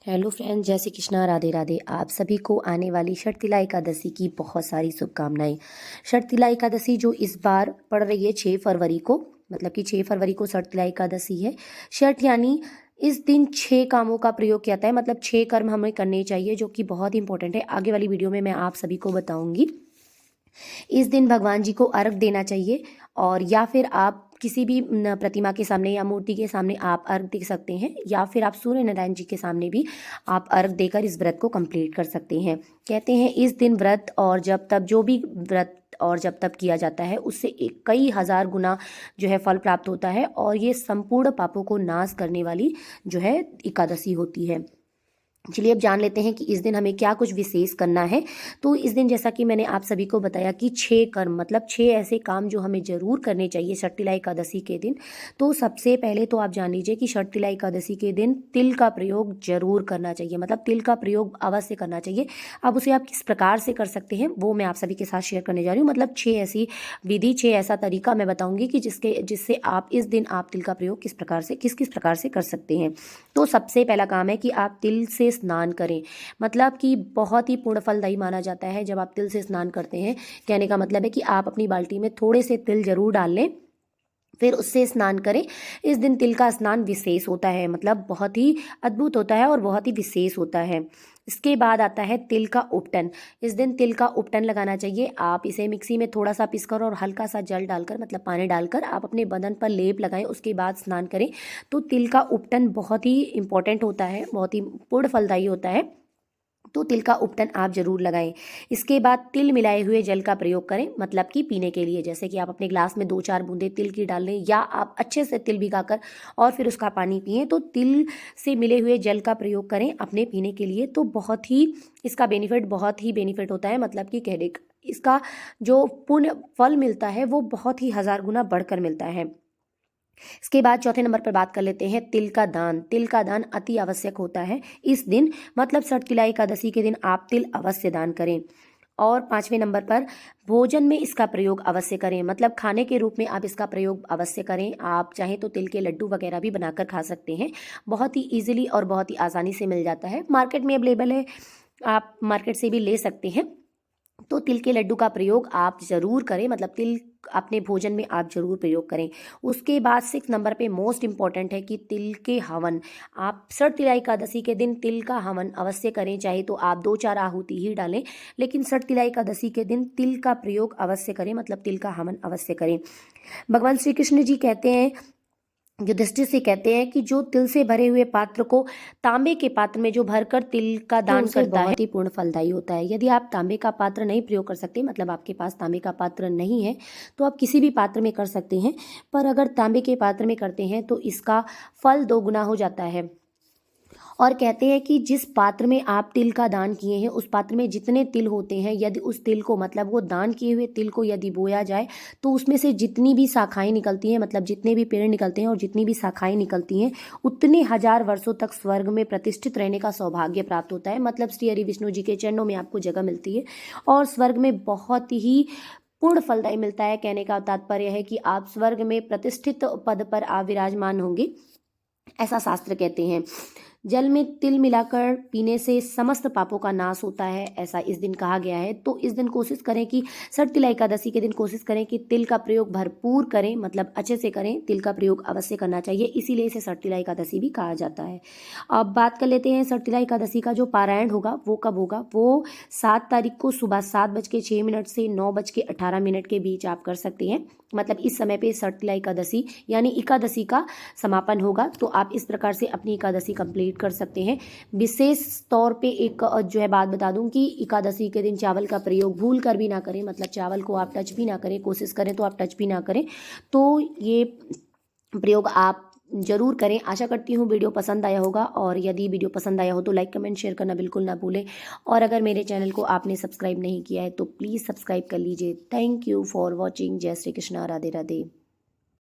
Hello friends, जय श्री कृष्णा, राधे राधे। आप सभी को आने वाली षटतिला एकादशी की बहुत सारी शुभकामनाएं। षटतिला एकादशी जो इस बार पड़ रही है 6 फरवरी को, मतलब कि 6 फरवरी को षटतिला एकादशी है। षट यानी इस दिन 6 कामों का प्रयोग किया जाता है, मतलब 6 कर्म हमें करने चाहिए, जो कि बहुत इंपॉर्टेंट है। आगे वाली वीडियो में मैं आप सभी को बताऊंगी। इस दिन भगवान जी को अर्घ देना चाहिए, और या फिर आप किसी भी प्रतिमा के सामने या मूर्ति के सामने आप अर्घ दे सकते हैं, या फिर आप सूर्य नारायण जी के सामने भी आप अर्घ देकर इस व्रत को कंप्लीट कर सकते हैं। कहते हैं इस दिन व्रत और जब तब जो भी व्रत और जब तब किया जाता है उससे कई हजार गुना जो है फल प्राप्त होता है, और ये संपूर्ण पापों को नाश करने वाली जो है एकादशी होती है। चलिए अब जान लेते हैं कि इस दिन हमें क्या कुछ विशेष करना है। तो इस दिन जैसा कि मैंने आप सभी को बताया कि 6 कर्म, मतलब 6 ऐसे काम जो हमें जरूर करने चाहिए षटतिला एकादशी के दिन। तो सबसे पहले तो आप जान लीजिए कि षटतिला एकादशी के दिन तिल का प्रयोग जरूर करना चाहिए, मतलब तिल का प्रयोग अवश्य करना चाहिए। अब उसे आप किस प्रकार से कर सकते हैं वो मैं आप सभी के साथ शेयर करने जा रही हूँ। मतलब 6 ऐसी विधि, 6 ऐसा तरीका मैं बताऊंगी कि जिससे आप इस दिन आप तिल का प्रयोग किस किस प्रकार से कर सकते हैं। तो सबसे पहला काम है कि आप तिल से स्नान करें, मतलब कि बहुत ही पूर्ण फलदायी माना जाता है जब आप तिल से स्नान करते हैं। कहने का मतलब है कि आप अपनी बाल्टी में थोड़े से तिल जरूर डाल लें, फिर उससे स्नान करें। इस दिन तिल का स्नान विशेष होता है, मतलब बहुत ही अद्भुत होता है और बहुत ही विशेष होता है। इसके बाद आता है तिल का उपटन। इस दिन तिल का उपटन लगाना चाहिए। आप इसे मिक्सी में थोड़ा सा पीसकर और हल्का सा जल डालकर, मतलब पानी डालकर, आप अपने बदन पर लेप लगाएं, उसके बाद स्नान करें। तो तिल का उपटन बहुत ही इंपॉर्टेंट होता है, बहुत ही पूर्ण फलदायी होता है। तो तिल का उपटन आप जरूर लगाएं। इसके बाद तिल मिलाए हुए जल का प्रयोग करें, मतलब कि पीने के लिए। जैसे कि आप अपने ग्लास में 2-4 बूंदे तिल की डाल लें, या आप अच्छे से तिल भिगाकर और फिर उसका पानी पिएं। तो तिल से मिले हुए जल का प्रयोग करें अपने पीने के लिए। तो बहुत ही इसका बेनिफिट, बहुत ही बेनिफिट होता है, मतलब कि कहने इसका जो पुण्य फल मिलता है वो बहुत ही हजार गुना बढ़कर मिलता है। इसके बाद चौथे नंबर पर बात कर लेते हैं तिल का दान। तिल का दान अति आवश्यक होता है इस दिन, मतलब षटतिला एकादशी के दिन आप तिल अवश्य दान करें। और 5वें नंबर पर भोजन में इसका प्रयोग अवश्य करें, मतलब खाने के रूप में आप इसका प्रयोग अवश्य करें। आप चाहें तो तिल के लड्डू वगैरह भी बनाकर खा सकते हैं। बहुत ही इजीली और बहुत ही आसानी से मिल जाता है, मार्केट में अवेलेबल है, आप मार्केट से भी ले सकते हैं। तो तिल के लड्डू का प्रयोग आप जरूर करें, मतलब तिल अपने भोजन में आप जरूर प्रयोग करें। उसके बाद 6 नंबर पे मोस्ट इंपॉर्टेंट है कि तिल के हवन। आप षटतिला एकादशी के दिन तिल का हवन अवश्य करें, चाहे तो आप 2-4 आहुति ही डालें, लेकिन षटतिला एकादशी के दिन तिल का प्रयोग अवश्य करें, मतलब तिल का हवन अवश्य करें। भगवान श्री कृष्ण जी कहते हैं, युधिष्ठिर से कहते हैं कि जो तिल से भरे हुए पात्र को तांबे के पात्र में जो भरकर तिल का दान करता है बहुत ही पूर्ण फलदायी होता है। यदि आप तांबे का पात्र नहीं प्रयोग कर सकते, मतलब आपके पास तांबे का पात्र नहीं है, तो आप किसी भी पात्र में कर सकते हैं। पर अगर तांबे के पात्र में करते हैं तो इसका फल 2 गुना हो जाता है। और कहते हैं कि जिस पात्र में आप तिल का दान किए हैं उस पात्र में जितने तिल होते हैं, यदि उस तिल को, मतलब वो दान किए हुए तिल को यदि बोया जाए तो उसमें से जितनी भी शाखाएं निकलती हैं, मतलब जितने भी पेड़ निकलते हैं और जितनी भी शाखाएं निकलती हैं, उतने हजार वर्षों तक स्वर्ग में प्रतिष्ठित रहने का सौभाग्य प्राप्त होता है। मतलब श्री हरि विष्णु जी के चरणों में आपको जगह मिलती है और स्वर्ग में बहुत ही पूर्ण फलदायी मिलता है। कहने का तात्पर्य है कि आप स्वर्ग में प्रतिष्ठित पद पर आप विराजमान होंगे, ऐसा शास्त्र कहते हैं। जल में तिल मिलाकर पीने से समस्त पापों का नाश होता है, ऐसा इस दिन कहा गया है। तो इस दिन कोशिश करें कि षटतिला एकादशी के दिन कोशिश करें कि तिल का प्रयोग भरपूर करें, मतलब अच्छे से करें। तिल का प्रयोग अवश्य करना चाहिए, इसीलिए इसे षटतिला एकादशी भी कहा जाता है। अब बात कर लेते हैं षटतिला एकादशी का जो पारायण होगा वो कब होगा। वो 7 तारीख को सुबह 7:06 से 9:18 के बीच आप कर सकते हैं। मतलब इस समय पे षटतिला एकादशी यानी एकादशी का समापन होगा। तो आप इस प्रकार से अपनी एकादशी कंप्लीट कर सकते हैं। विशेष तौर पे एक जो है बात बता दूं कि एकादशी के दिन चावल का प्रयोग भूल कर भी ना करें, मतलब चावल को आप टच भी ना करें, कोशिश करें तो आप टच भी ना करें। तो ये प्रयोग आप जरूर करें। आशा करती हूँ वीडियो पसंद आया होगा, और यदि वीडियो पसंद आया हो तो लाइक कमेंट शेयर करना बिल्कुल ना भूलें। और अगर मेरे चैनल को आपने सब्सक्राइब नहीं किया है तो प्लीज़ सब्सक्राइब कर लीजिए। Thank you for watching. जय श्री कृष्णा, राधे राधे।